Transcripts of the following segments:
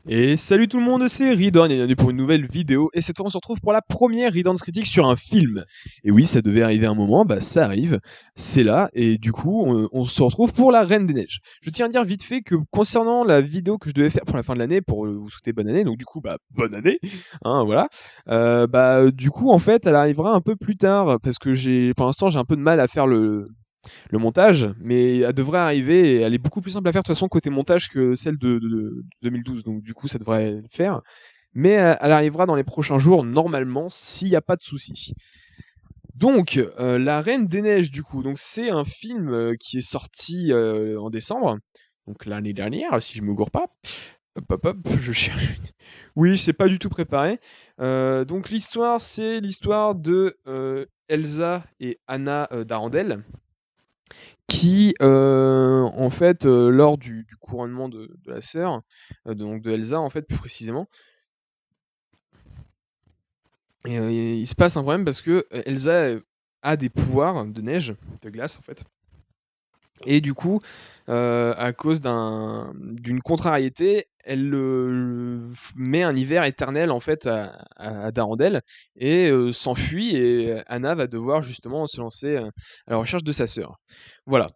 Et salut tout le monde, c'est Ridon et bienvenue pour une nouvelle vidéo. Et cette fois, on se retrouve pour la première Ridon's critique sur un film. Et oui, ça devait arriver un moment, bah ça arrive, c'est là. Et du coup, on se retrouve pour la Reine des Neiges. Je tiens à dire vite fait que concernant la vidéo que je devais faire pour la fin de l'année, pour vous souhaiter bonne année, donc du coup, bah bonne année, hein, voilà. Du coup, en fait, elle arrivera un peu plus tard parce que pour l'instant, j'ai un peu de mal à faire le montage, mais elle devrait arriver et elle est beaucoup plus simple à faire de toute façon côté montage que celle de 2012, donc du coup ça devrait le faire. Mais elle arrivera dans les prochains jours normalement s'il n'y a pas de soucis. Donc La Reine des Neiges du coup, donc c'est un film qui est sorti en décembre, donc l'année dernière si je me gourre pas. Hop hop hop, je cherche. Oui, c'est pas du tout préparé. Donc l'histoire, c'est l'histoire de Elsa et Anna d'Arendelle qui, en fait, lors du couronnement de la sœur, donc de Elsa, en fait, plus précisément, et il se passe un problème parce que, Elsa, a des pouvoirs de neige, de glace, en fait, et du coup, à cause d'une contrariété, elle, met un hiver éternel, en fait, à Darandelle et s'enfuit et Anna va devoir justement se lancer, à la recherche de sa sœur. Voilà.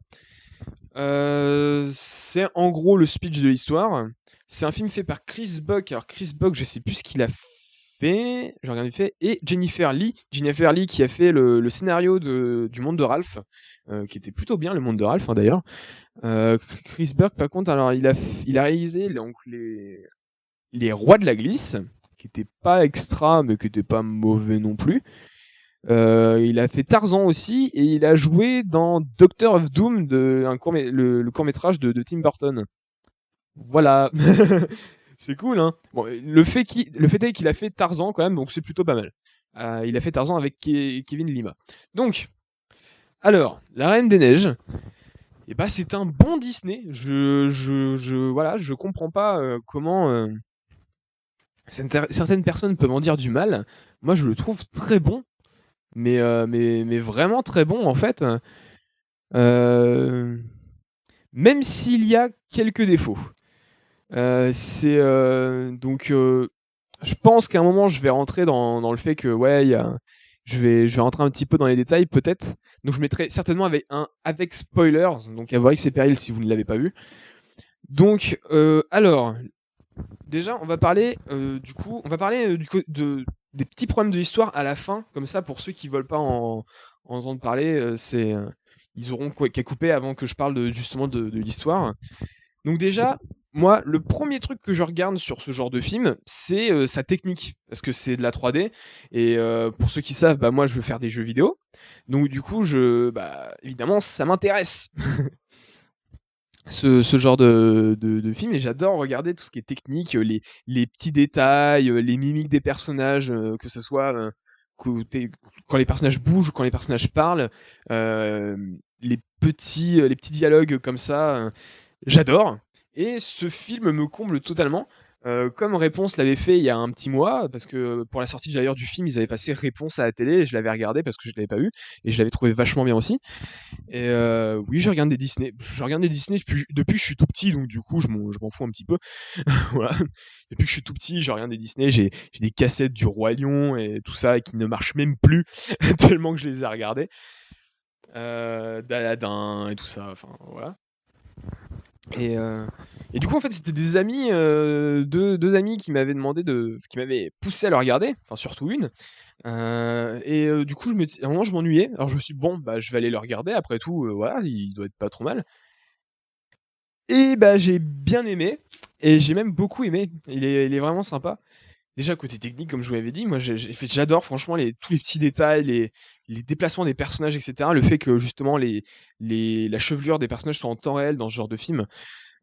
C'est en gros le speech de l'histoire. C'est un film fait par Chris Buck. Alors Chris Buck, je sais plus ce qu'il a fait, j'ai regardé fait, et Jennifer Lee. Jennifer Lee qui a fait le scénario du Monde de Ralph, qui était plutôt bien le Monde de Ralph hein, d'ailleurs. Chris Buck par contre, alors il a réalisé donc les Rois de la Glisse, qui était pas extra mais qui était pas mauvais non plus. Il a fait Tarzan aussi et il a joué dans Doctor of Doom, le court métrage de Tim Burton. Voilà, c'est cool hein. Bon, le fait est qu'il a fait Tarzan quand même, donc c'est plutôt pas mal. Il a fait Tarzan avec Kevin Lima. Donc, alors, La Reine des Neiges, et bah c'est un bon Disney. Voilà, je comprends pas comment certaines personnes peuvent en dire du mal. Moi, je le trouve très bon, mais vraiment très bon en fait. Euh, Même s'il y a quelques défauts. C'est donc je pense qu'à un moment je vais rentrer dans le fait que ouais, je vais rentrer un petit peu dans les détails peut-être. Donc je mettrai certainement avec spoilers, donc à voir X et péril si vous ne l'avez pas vu. Donc alors déjà on va parler du coup on va parler des petits problèmes de l'histoire à la fin, comme ça pour ceux qui veulent pas en entendre parler, ils auront qu'à couper avant que je parle justement de l'histoire. Donc déjà, moi, le premier truc que je regarde sur ce genre de film, c'est sa technique, parce que c'est de la 3D. Et pour ceux qui savent, bah moi, je veux faire des jeux vidéo. Donc du coup, bah, évidemment, ça m'intéresse ce genre de film, et j'adore regarder tout ce qui est technique, les petits détails, les mimiques des personnages, que ce soit côté- quand les personnages bougent, quand les personnages parlent, euh, les petits dialogues comme ça. J'adore. Et ce film me comble totalement. Comme Réponse l'avait fait il y a un petit mois, parce que pour la sortie d'ailleurs du film, ils avaient passé Réponse à la télé, et je l'avais regardé parce que je ne l'avais pas vu, et je l'avais trouvé vachement bien aussi. Et oui, je regarde des Disney. Je regarde des Disney depuis que je suis tout petit, donc du coup, je m'en fous un petit peu. Voilà. Depuis que je suis tout petit, je regarde des Disney. J'ai des cassettes du Roi Lion et tout ça, qui ne marchent même plus, tellement que je les ai regardées. d'Aladin et tout ça, enfin voilà. Et, euh, et du coup, en fait, c'était des amis, deux amis qui m'avaient poussé à le regarder, enfin surtout une. Du coup, à un moment, je m'ennuyais. Alors je me suis dit, bon, bah, je vais aller le regarder. Après tout, voilà, il doit être pas trop mal. Et bah, j'ai bien aimé. Et j'ai même beaucoup aimé. Il est vraiment sympa. Déjà, côté technique, comme je vous l'avais dit, moi j'adore franchement tous les petits détails, les déplacements des personnages, etc. Le fait que justement la chevelure des personnages soit en temps réel dans ce genre de film.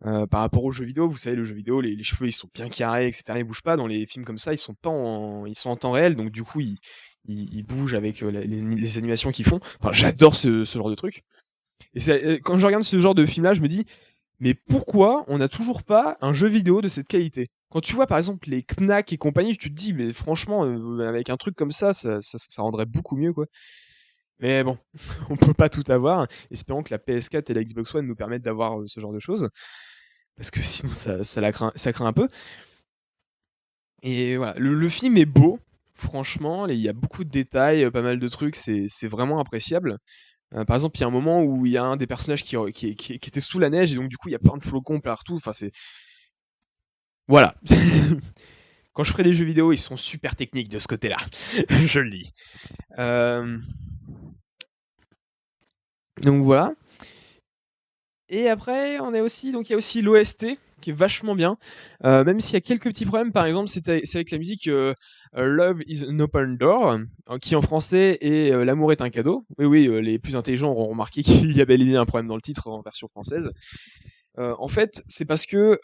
Par rapport aux jeux vidéo, vous savez, le jeu vidéo, les cheveux ils sont bien carrés, etc. Ils bougent pas. Dans les films comme ça, ils sont en temps réel, donc du coup ils bougent avec les animations qu'ils font. Enfin, j'adore ce genre de truc. Et quand je regarde ce genre de film là, je me dis, mais pourquoi on n'a toujours pas un jeu vidéo de cette qualité? Quand tu vois par exemple les Knack et compagnie, tu te dis, mais franchement, avec un truc comme ça rendrait beaucoup mieux, quoi. Mais bon, on peut pas tout avoir. Espérons que la PS4 et la Xbox One nous permettent d'avoir ce genre de choses. Parce que sinon, ça craint un peu. Et voilà, le film est beau, franchement, il y a beaucoup de détails, pas mal de trucs, c'est vraiment appréciable. Par exemple, il y a un moment où il y a un des personnages qui était sous la neige et donc du coup, il y a plein de flocons partout, enfin c'est voilà. Quand je ferai des jeux vidéo, ils sont super techniques de ce côté-là, je le dis. Hem, donc voilà. Et après, on a aussi donc il y a aussi l'OST qui est vachement bien, même s'il y a quelques petits problèmes. Par exemple, c'est avec la musique, Love is an open door, qui en français est, L'amour est un cadeau. Oui, oui, les plus intelligents auront remarqué qu'il y a bel et bien un problème dans le titre en version française. En fait, c'est parce que,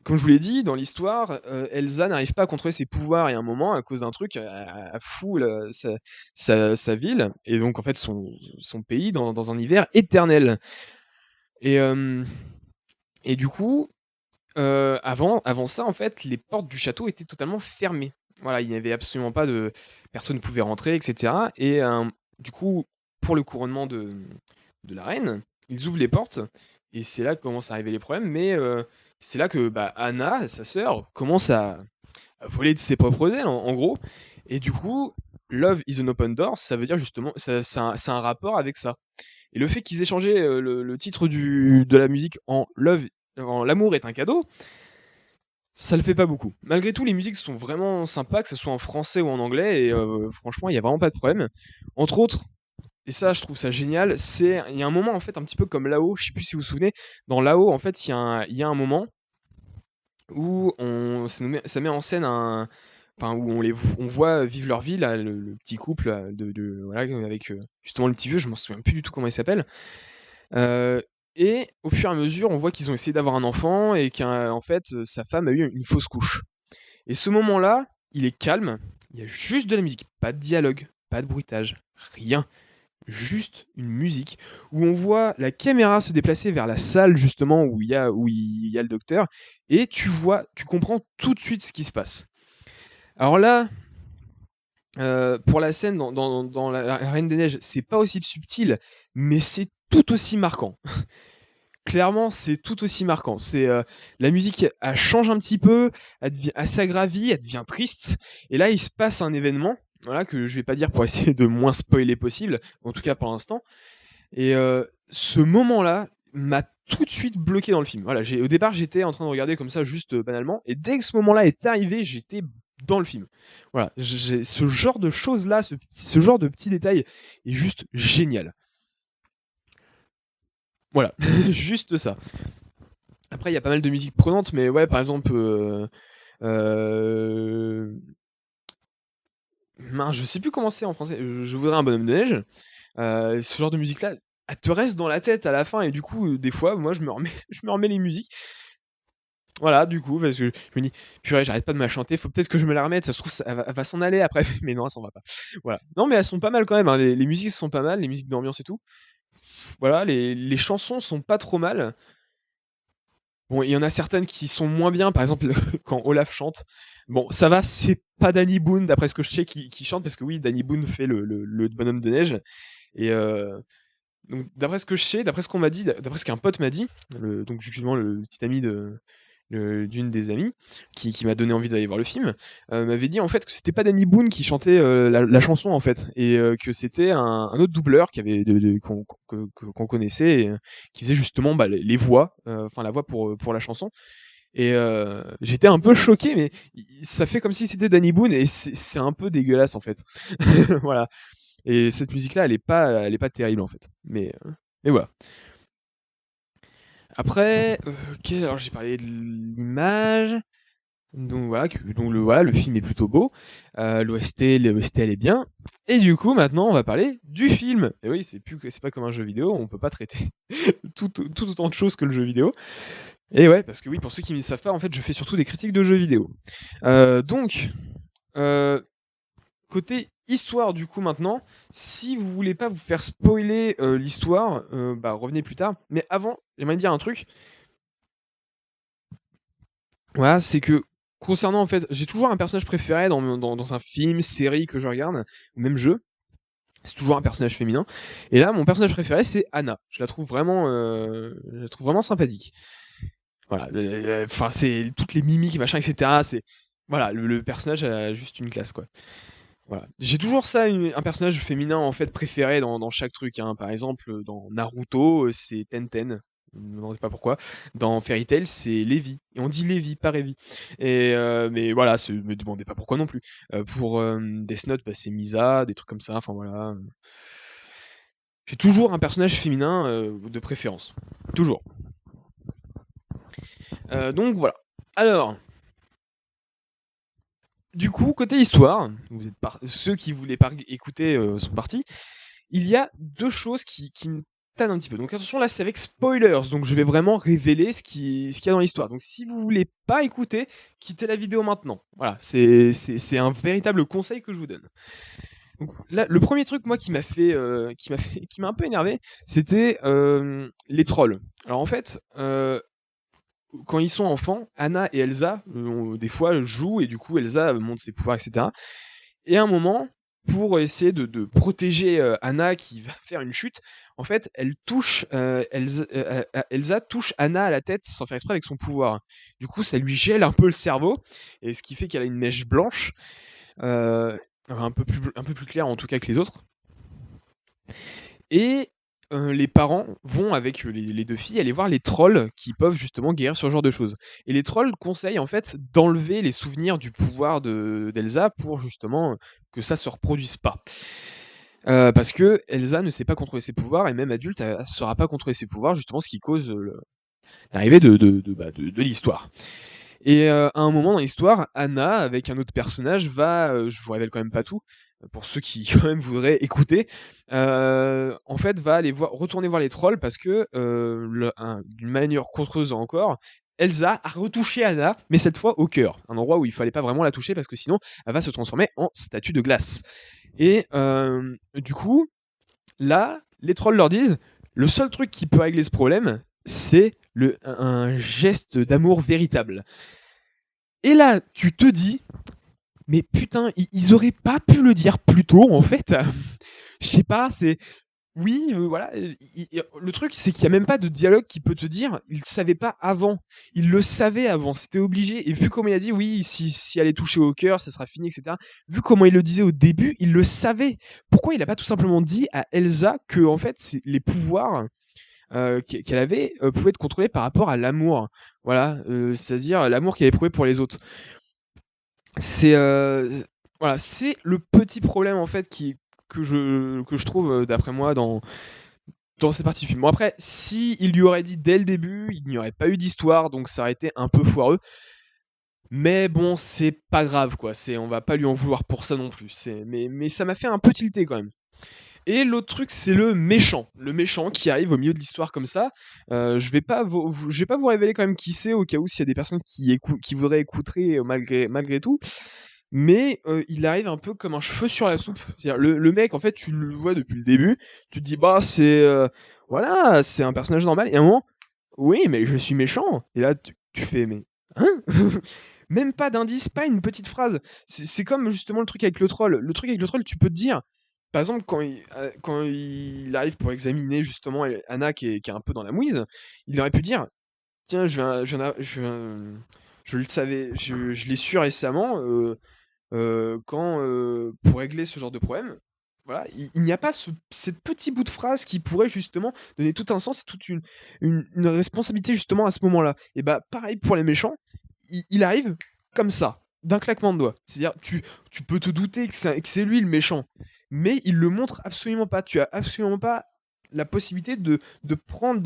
comme je vous l'ai dit, dans l'histoire, Elsa n'arrive pas à contrôler ses pouvoirs et à un moment, à cause d'un truc, elle fout sa ville et donc en fait son pays dans un hiver éternel. Et, et du coup, avant ça, en fait, les portes du château étaient totalement fermées. Voilà, il n'y avait absolument pas de personne ne pouvait rentrer, et cetera. Et du coup, pour le couronnement de la reine, ils ouvrent les portes et c'est là que commencent à arriver les problèmes. Mais c'est là que bah, Anna, sa sœur, commence à voler de ses propres ailes, en gros. Et du coup, Love is an open door, ça veut dire justement, c'est un rapport avec ça. Et le fait qu'ils aient changé le titre de la musique en L'amour est un cadeau, ça le fait pas beaucoup. Malgré tout, les musiques sont vraiment sympas, que ce soit en français ou en anglais, et franchement, il y a vraiment pas de problème. Entre autres, et ça, je trouve ça génial, il y a un moment, en fait, un petit peu comme là-haut, je sais plus si vous vous souvenez, dans là-haut, en fait, il y a un moment où ça met en scène enfin, où on voit vivre leur vie, là, le petit couple là, voilà, avec justement le petit vieux, je m'en souviens plus du tout comment il s'appelle. Heu et au fur et à mesure, on voit qu'ils ont essayé d'avoir un enfant et qu'en fait, sa femme a eu une fausse couche. Et ce moment-là, il est calme, il y a juste de la musique, pas de dialogue, pas de bruitage, rien. Juste une musique où on voit la caméra se déplacer vers la salle justement où il y a le docteur et tu comprends tout de suite ce qui se passe. Alors là, pour la scène dans la Reine des Neiges, c'est pas aussi subtil, mais c'est tout aussi marquant. Clairement, c'est tout aussi marquant. La musique, elle change un petit peu, elle s'aggravit, elle devient triste. Et là, il se passe un événement, voilà, que je vais pas dire pour essayer de moins spoiler possible, en tout cas pour l'instant. Et ce moment-là m'a tout de suite bloqué dans le film. Voilà, au départ, j'étais en train de regarder comme ça, juste banalement, et dès que ce moment-là est arrivé, j'étais dans le film. Voilà, ce genre de choses-là, ce genre de petits détails est juste génial. Voilà, juste ça. Après, il y a pas mal de musique prenante, mais ouais, par exemple, mince, je sais plus comment c'est en français. Je voudrais un bonhomme de neige. Ce genre de musique-là, elle te reste dans la tête à la fin, et du coup, des fois, moi, je me remets, je me remets les musiques. Voilà, du coup, parce que je me dis, purée, j'arrête pas de me la chanter, faut peut-être que je me la remette. Ça se trouve, elle va s'en aller après, mais non, elle s'en va pas. Voilà. Non, mais elles sont pas mal quand même, hein. Les musiques sont pas mal, les musiques d'ambiance et tout. Voilà, les chansons sont pas trop mal. Bon, il y en a certaines qui sont moins bien, par exemple quand Olaf chante. Bon, ça va, c'est pas Danny Boone, d'après ce que je sais, qui chante, parce que oui, Danny Boone fait le bonhomme de neige. Et donc, d'après ce que je sais, d'après ce qu'on m'a dit, d'après ce qu'un pote m'a dit, donc justement le petit ami d'une des amies, qui m'a donné envie d'aller voir le film, m'avait dit en fait que c'était pas Danny Boone qui chantait la chanson en fait, et que c'était un autre doubleur qui avait qu'on connaissait, et, qui faisait justement bah, les voix, enfin la voix pour la chanson. Et j'étais un peu choqué, mais ça fait comme si c'était Danny Boone, et c'est un peu dégueulasse en fait. Voilà. Et cette musique-là, elle est pas terrible en fait. Mais voilà. Après, alors j'ai parlé de l'image. Donc voilà, voilà, le film est plutôt beau. L'OST, elle est bien. Et du coup, maintenant, on va parler du film. Et oui, c'est pas comme un jeu vidéo, on peut pas traiter tout autant de choses que le jeu vidéo. Et ouais, parce que oui, pour ceux qui ne savent pas, en fait, je fais surtout des critiques de jeux vidéo. Donc, euh, côté histoire, du coup, maintenant, si vous voulez pas vous faire spoiler l'histoire, bah revenez plus tard. Mais avant, j'aimerais dire un truc. Voilà, c'est que concernant, en fait, j'ai toujours un personnage préféré dans un film, série que je regarde, ou même jeu. C'est toujours un personnage féminin. Et là, mon personnage préféré, c'est Anna. Je la trouve vraiment sympathique. Voilà, enfin, c'est toutes les mimiques, machin, etc. voilà, le personnage a juste une classe, quoi. Voilà. J'ai toujours ça, un personnage féminin, en fait, préféré dans chaque truc, hein. Par exemple, dans Naruto, c'est Tenten, ne me demandez pas pourquoi. Dans Fairy Tail, c'est Levi et on dit Levi, pas Levi et mais voilà, me demandez pas pourquoi non plus. Pour, Death Note, bah, c'est Misa, des trucs comme ça, enfin voilà, J'ai toujours un personnage féminin, de préférence. Toujours. Donc voilà. Alors, du coup, côté histoire, ceux qui voulaient pas écouter sont partis. Il y a deux choses qui me tannent un petit peu. Donc attention, là c'est avec spoilers, donc je vais vraiment révéler ce qu'il y a dans l'histoire. Donc si vous voulez pas écouter, quittez la vidéo maintenant. Voilà, c'est un véritable conseil que je vous donne. Donc là, le premier truc moi qui m'a un peu énervé, c'était les trolls. Alors en fait, quand ils sont enfants, Anna et Elsa, des fois, jouent et du coup, Elsa montre ses pouvoirs, etc. Et à un moment, pour essayer de protéger Anna qui va faire une chute, en fait, Elsa touche Anna à la tête sans faire exprès avec son pouvoir. Du coup, ça lui gèle un peu le cerveau, et ce qui fait qu'elle a une mèche blanche, un peu plus claire en tout cas que les autres. Et les parents vont avec les deux filles aller voir les trolls qui peuvent justement guérir ce genre de choses. Et les trolls conseillent en fait d'enlever les souvenirs du pouvoir d'Elsa pour justement que ça se reproduise pas. Parce que Elsa ne sait pas contrôler ses pouvoirs et même adulte, elle ne saura pas contrôler ses pouvoirs, justement ce qui cause l'arrivée de l'histoire. Et à un moment dans l'histoire, Anna, avec un autre personnage, je vous révèle quand même pas tout, pour ceux qui quand même voudraient écouter, en fait, va retourner voir les trolls parce que, d'une manière contreuse encore, Elsa a retouché Anna, mais cette fois au cœur. Un endroit où il fallait pas vraiment la toucher parce que sinon, elle va se transformer en statue de glace. Et du coup, là, les trolls leur disent: «Le seul truc qui peut régler ce problème, c'est un geste d'amour véritable». Et là, tu te dis: «Mais putain, ils auraient pas pu le dire plus tôt, en fait?» Je sais pas, c'est oui, voilà, le truc, c'est qu'il y a même pas de dialogue qui peut te dire: «Il savait pas avant». Il le savait avant, c'était obligé et vu comment il a dit: «Oui, si elle est touchée au cœur, ça sera fini» et cetera. Vu comment il le disait au début, il le savait. Pourquoi il a pas tout simplement dit à Elsa que en fait, c'est les pouvoirs, qu'elle avait, pouvaient être contrôlés par rapport à l'amour? Voilà, c'est-à-dire l'amour qu'elle éprouvait pour les autres. C'est voilà, c'est le petit problème en fait que je trouve, d'après moi dans cette partie du film. Bon après, si il lui aurait dit dès le début, il n'y aurait pas eu d'histoire, donc ça aurait été un peu foireux. Mais bon, c'est pas grave quoi, on va pas lui en vouloir pour ça non plus. Mais ça m'a fait un peu tilter quand même. Et l'autre truc, c'est le méchant. Le méchant qui arrive au milieu de l'histoire comme ça. Je vais pas vous révéler quand même qui c'est, au cas où s'il y a des personnes qui voudraient écouter malgré tout. Mais il arrive un peu comme un cheveu sur la soupe. C'est-à-dire le mec, en fait, tu le vois depuis le début, tu te dis: «Bah, voilà, c'est un personnage normal» et à un moment: «Oui, mais je suis méchant» et là tu fais: «Mais hein?» Même pas d'indice, pas une petite phrase. C'est comme justement le truc avec le troll. Le truc avec le troll, tu peux te dire, par exemple, quand il arrive pour examiner justement Anna qui est un peu dans la mouise, il aurait pu dire: «Tiens, je le savais, je l'ai su récemment, pour régler ce genre de problème». Voilà, il n'y a pas cette petit bout de phrase qui pourrait justement donner tout un sens et toute une responsabilité justement à ce moment-là. Et bah pareil pour les méchants, il arrive comme ça, d'un claquement de doigts. C'est-à-dire tu peux te douter que c'est lui le méchant, mais il le montre absolument pas. Tu as absolument pas la possibilité de prendre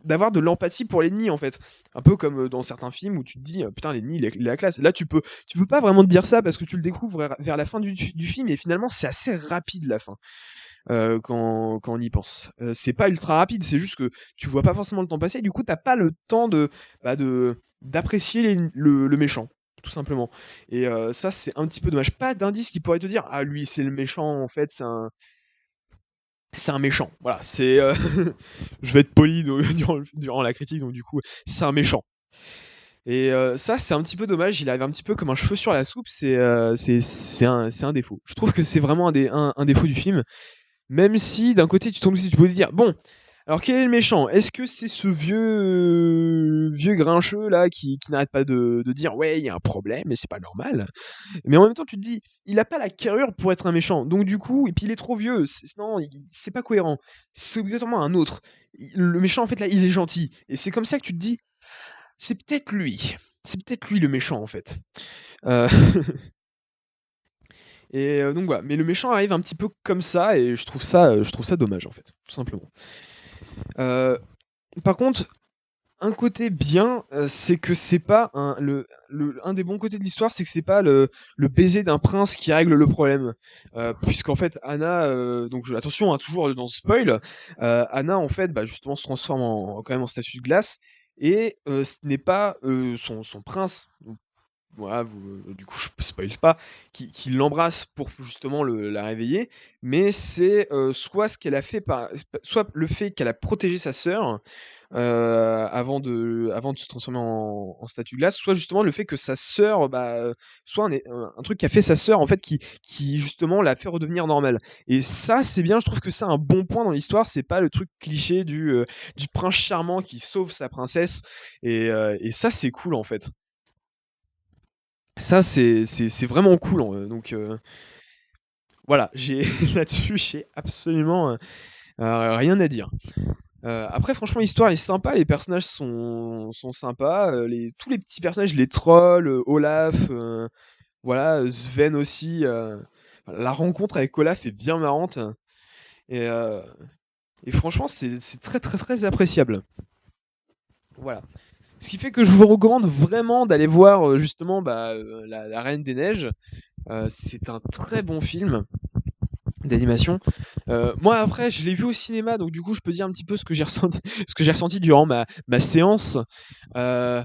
d'avoir de l'empathie pour l'ennemi en fait. Un peu comme dans certains films où tu te dis putain l'ennemi il est la classe. Là tu peux pas vraiment te dire ça parce que tu le découvres vers la fin du film et finalement c'est assez rapide la fin. Quand on y pense. C'est pas ultra rapide, c'est juste que tu vois pas forcément le temps passer, du coup t'as pas le temps d'apprécier le méchant, tout simplement. Et ça c'est un petit peu dommage. Pas d'indice qui pourrait te dire ah lui c'est le méchant en fait, c'est un méchant. Voilà, je vais être poli durant la critique, donc du coup, c'est un méchant. Et ça, c'est un petit peu dommage. Il arrive un petit peu comme un cheveu sur la soupe. C'est un défaut. Je trouve que c'est vraiment un défaut du film. Même si, d'un côté, tu tombes aussi, tu peux te dire, bon, Alors quel est le méchant? Est-ce que c'est ce vieux grincheux là qui n'arrête pas de dire: «Ouais, il y a un problème et c'est pas normal». Mais en même temps, tu te dis: «Il a pas la carrure pour être un méchant». Donc du coup et puis il est trop vieux, non, c'est pas cohérent. C'est obligatoirement un autre. Le méchant, en fait, là, il est gentil et c'est comme ça que tu te dis: «C'est peut-être lui. C'est peut-être lui le méchant, en fait». Heu et donc voilà. Mais le méchant arrive un petit peu comme ça et je trouve ça dommage, en fait, tout simplement. Heu, Par contre, un côté bien, c'est que c'est pas un des bons côtés de l'histoire, c'est que c'est pas le baiser d'un prince qui règle le problème. Puisqu'en fait Anna, donc attention, hein, toujours dans le spoil, Anna en fait, bah, justement se transforme quand même en statue de glace et ce n'est pas, son prince, donc voilà, du coup je spoil pas, qui l'embrasse pour justement la réveiller, mais c'est, soit ce qu'elle a fait soit le fait qu'elle a protégé sa sœur, avant de se transformer en statue de glace, soit justement le fait que sa sœur, bah, soit un truc qu'a fait sa sœur en fait qui justement l'a fait redevenir normale et ça, c'est bien, je trouve que c'est un bon point dans l'histoire, c'est pas le truc cliché du prince charmant qui sauve sa princesse et ça, c'est cool, en fait. Ça, c'est vraiment cool, donc voilà, j'ai là-dessus, j'ai absolument, rien à dire. Après franchement l'histoire est sympa, les personnages sont sympas, tous les petits personnages, les trolls, Olaf, voilà, Sven aussi, la rencontre avec Olaf est bien marrante et heu et franchement c'est très, très, très appréciable. Voilà. Ce qui fait que je vous recommande vraiment d'aller voir, justement, bah, La Reine des Neiges. C'est un très bon film d'animation. Moi après je l'ai vu au cinéma, donc du coup je peux dire un petit peu ce que j'ai ressenti ce que j'ai ressenti durant ma séance. Heu,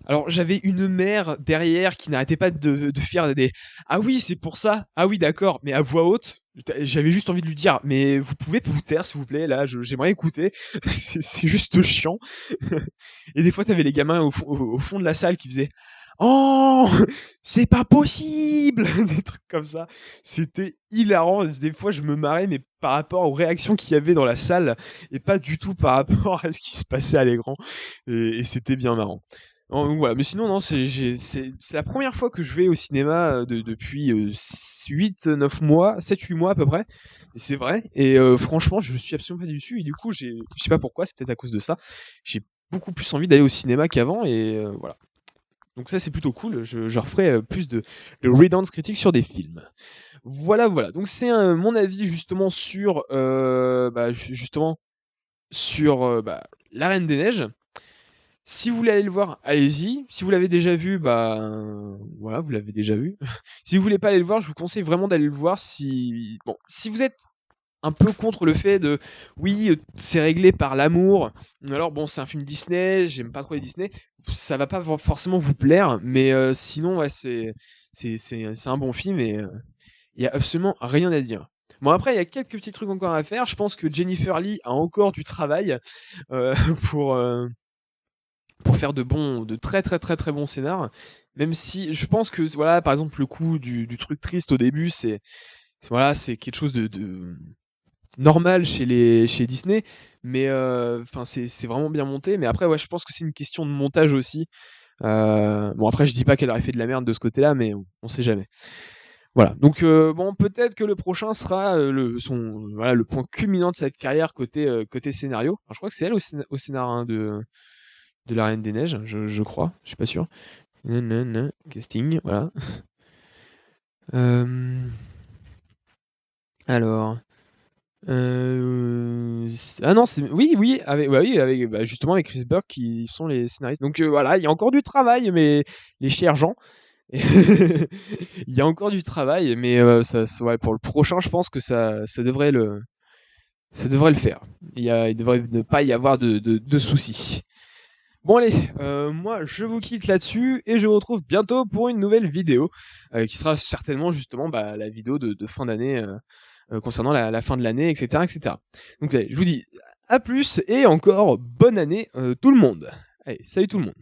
alors j'avais une mère derrière qui n'arrêtait pas de faire des: «Ah oui, c'est pour ça. Ah oui, d'accord», mais à voix haute. J'avais juste envie de lui dire: «Mais vous pouvez vous taire s'il vous plaît là, j'aimerais écouter, c'est juste chiant». Et des fois tu avais les gamins au fond de la salle qui faisaient: «Oh! C'est pas possible!» Des trucs comme ça. C'était hilarant. Des fois, je me marrais, mais par rapport aux réactions qu'il y avait dans la salle et pas du tout par rapport à ce qui se passait à l'écran et c'était bien marrant. Donc voilà, mais sinon non, c'est la première fois que je vais au cinéma, depuis, 8-9 mois, 7-8 mois à peu près et c'est vrai et franchement, je suis absolument pas déçu et du coup, je sais pas pourquoi, c'est peut-être à cause de ça, j'ai beaucoup plus envie d'aller au cinéma qu'avant et voilà. Donc ça, c'est plutôt cool. Je referai plus de readance critique sur des films. Voilà, voilà. Donc c'est mon avis justement sur, bah, justement sur bah, La Reine des Neiges. Si vous voulez aller le voir, allez-y. Si vous l'avez déjà vu, bah voilà, vous l'avez déjà vu. Si vous voulez pas aller le voir, je vous conseille vraiment d'aller le voir. Si vous êtes un peu contre le fait de oui, c'est réglé par l'amour. Alors bon, c'est un film Disney, j'aime pas trop les Disney, ça va pas forcément vous plaire, mais sinon ouais, c'est un bon film et il y a absolument rien à dire. Bon après, il y a quelques petits trucs encore à faire. Je pense que Jennifer Lee a encore du travail euh, pour euh, pour faire de très très très très bons scénars. Même si je pense que voilà, par exemple le coup du truc triste au début, c'est quelque chose de normal chez Disney, mais enfin c'est vraiment bien monté. Mais après, ouais, je pense que c'est une question de montage aussi. Bon, après, je dis pas qu'elle aurait fait de la merde de ce côté-là, mais on sait jamais. Voilà. Donc bon, peut-être que le prochain sera voilà, le point culminant de cette carrière côté scénario. Alors, je crois que c'est elle au scénario hein, de La Reine des Neiges, je crois. Je suis pas sûr. Casting, voilà. Euh, alors. Ah non, oui, bah, justement avec Chris Burke qui sont les scénaristes. Donc voilà, il y a encore du travail, mais les chers gens, il y a encore du travail, mais ouais, pour le prochain, je pense que ça devrait le faire. Il devrait ne pas y avoir de soucis. Bon allez, moi je vous quitte là-dessus et je vous retrouve bientôt pour une nouvelle vidéo qui sera certainement justement bah, la vidéo de fin d'année concernant la fin de l'année, etc., etc. Donc allez, je vous dis à plus et encore bonne année tout le monde. Allez, salut tout le monde.